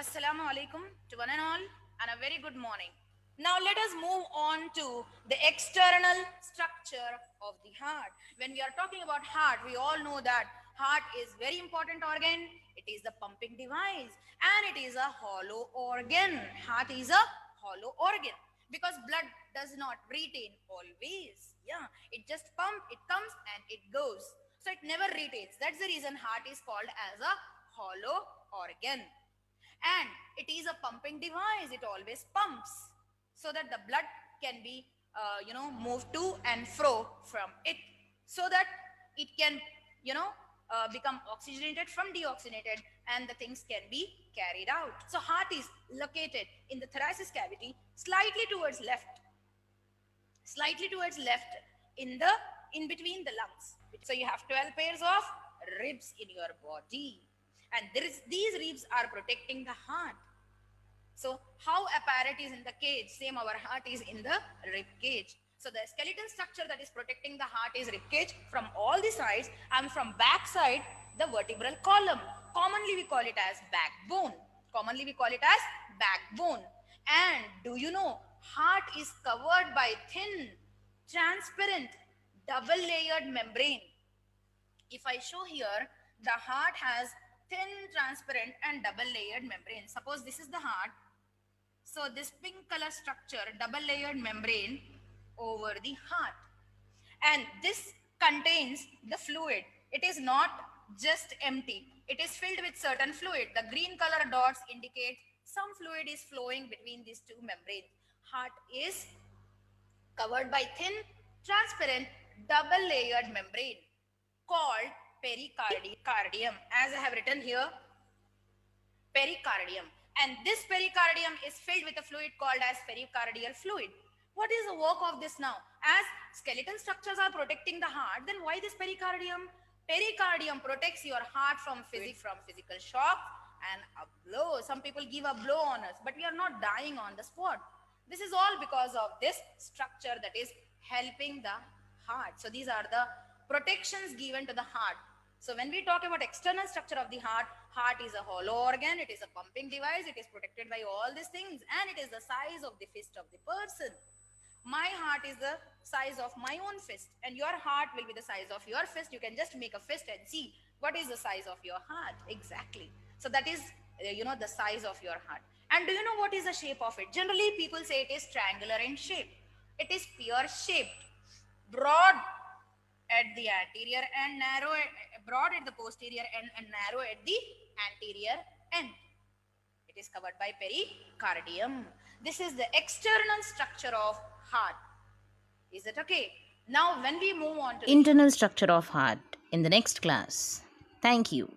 Assalamu alaikum to one and all, and a very good morning. Now let us move on to the external structure of the heart. When we are talking about heart, we all know that heart is very important organ. It is the pumping device and it is a hollow organ. Heart is a hollow organ because blood does not retain always. Yeah, it just pumps, it comes and it goes. So it never retains. That's the reason heart is called as a hollow organ. And it is a pumping device. It always pumps so that the blood can be moved to and fro from it, so that it can become oxygenated from deoxygenated and the things can be carried out. So heart is located in the thoracic cavity, slightly towards left in between the lungs. So you have 12 pairs of ribs in your body, and these ribs are protecting the heart. So how apparate is in the cage, same our heart is in the rib cage. So the skeletal structure that is protecting the heart is rib cage from all the sides, and from back side the vertebral column. Commonly we call it as backbone. And do you know, heart is covered by thin, transparent, double layered membrane. If I show here, the heart has thin, transparent and double layered membrane. Suppose this is the heart. So this pink color structure, double layered membrane over the heart, and this contains the fluid. It is not just empty, it is filled with certain fluid. The green color dots indicate some fluid is flowing between these two membranes. Heart is covered by thin, transparent, double layered membrane called pericardium, as I have written here, pericardium. And this pericardium is filled with a fluid called as pericardial fluid. What is the work of this now? As skeletal structures are protecting the heart, then why this pericardium? Pericardium protects your heart from physical shock and a blow. Some people give a blow on us, but we are not dying on the spot. This is all because of this structure that is helping the heart. So these are the protections given to the heart. So when we talk about external structure of the heart, heart is a hollow organ, it is a pumping device, it is protected by all these things, and it is the size of the fist of the person. My heart is the size of my own fist, and your heart will be the size of your fist. You can just make a fist and see what is the size of your heart exactly. So that is the size of your heart. And do you know what is the shape of it? Generally people say it is triangular in shape. It is pear shaped, broad at the anterior and broad at the posterior end and narrow at the anterior end. It is covered by pericardium. This is the external structure of heart. Is it okay? Now when we move on to Internal structure of heart in the next class. Thank you.